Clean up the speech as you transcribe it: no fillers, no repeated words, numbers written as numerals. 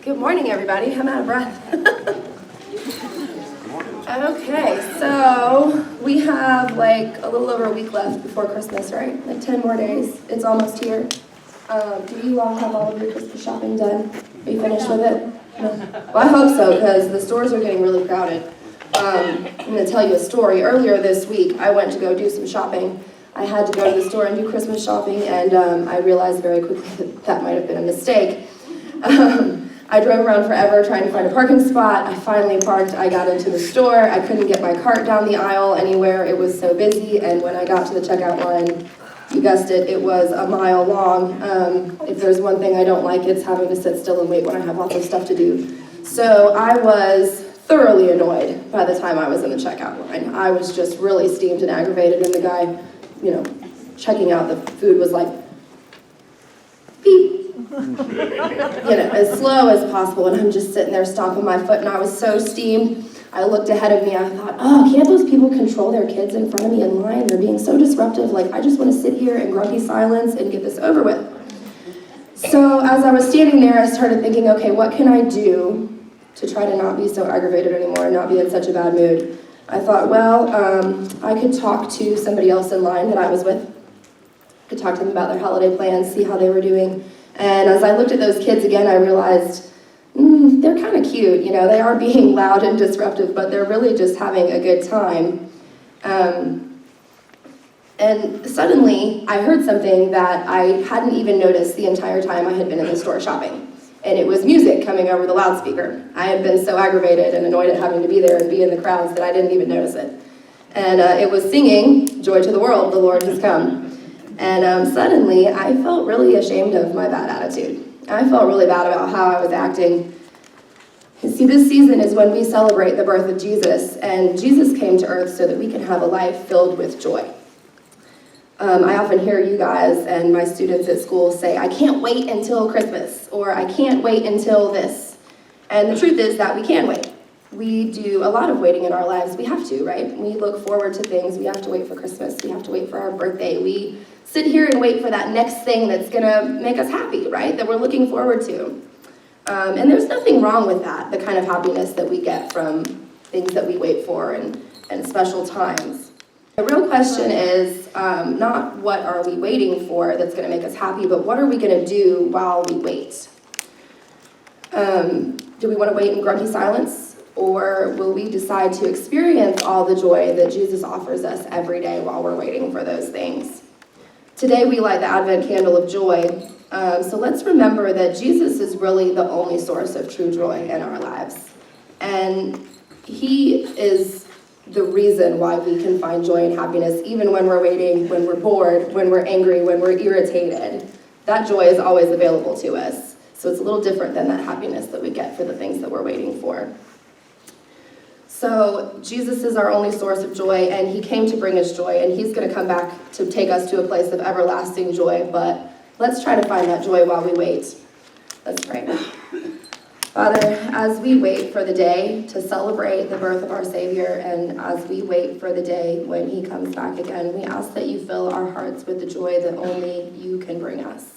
Good morning, everybody. I'm out of breath. Okay, so we have like a little over a week left before Christmas, right? Like 10 more days. It's almost here. Do you all have all of your Christmas shopping done? Are you finished with it? No? Well, I hope so, because the stores are getting really crowded. I'm going to tell you a story. Earlier this week, I went to go do some shopping. I had to go to the store and do Christmas shopping, and I realized very quickly that that might have been a mistake. I drove around forever trying to find a parking spot. I finally parked. I got into the store. I couldn't get my cart down the aisle anywhere. It was so busy, and when I got to the checkout line, you guessed it, it was a mile long. If there's one thing I don't like, it's having to sit still and wait when I have lots of stuff to do. So I was thoroughly annoyed by the time I was in the checkout line. I was just really steamed and aggravated, and the guy, checking out the food was like, beep. As slow as possible, and I'm just sitting there stomping my foot, and I was so steamed. I looked ahead of me, I thought, oh, can't those people control their kids in front of me in line? They're being so disruptive. Like, I just want to sit here in grumpy silence and get this over with. So as I was standing there, I started thinking, okay, what can I do to try to not be so aggravated anymore and not be in such a bad mood? I thought, well, I could talk to somebody else in line that I was with. I could talk to them about their holiday plans, see how they were doing. And as I looked at those kids again, I realized, they're kind of cute. They are being loud and disruptive, but they're really just having a good time. And suddenly, I heard something that I hadn't even noticed the entire time I had been in the store shopping. And it was music coming over the loudspeaker. I had been so aggravated and annoyed at having to be there and be in the crowds that I didn't even notice it. And it was singing, "Joy to the world, the Lord has come." And suddenly, I felt really ashamed of my bad attitude. I felt really bad about how I was acting. And see, this season is when we celebrate the birth of Jesus, and Jesus came to earth so that we can have a life filled with joy. I often hear you guys and my students at school say, I can't wait until Christmas, or I can't wait until this. And the truth is that we can wait. We do a lot of waiting in our lives. We have to, right? We look forward to things. We have to wait for Christmas. We have to wait for our birthday. We sit here and wait for that next thing that's gonna make us happy, right? That we're looking forward to. And there's nothing wrong with that, the kind of happiness that we get from things that we wait for and special times. The real question is not what are we waiting for that's gonna make us happy, but what are we gonna do while we wait? Do we wanna wait in grumpy silence? Or will we decide to experience all the joy that Jesus offers us every day while we're waiting for those things? Today we light the Advent candle of joy, so let's remember that Jesus is really the only source of true joy in our lives. And he is the reason why we can find joy and happiness even when we're waiting, when we're bored, when we're angry, when we're irritated. That joy is always available to us. So it's a little different than that happiness that we get for the things that we're waiting for. So Jesus is our only source of joy, and he came to bring us joy, and he's going to come back to take us to a place of everlasting joy, but let's try to find that joy while we wait. Let's pray. Father, as we wait for the day to celebrate the birth of our Savior, and as we wait for the day when he comes back again, we ask that you fill our hearts with the joy that only you can bring us.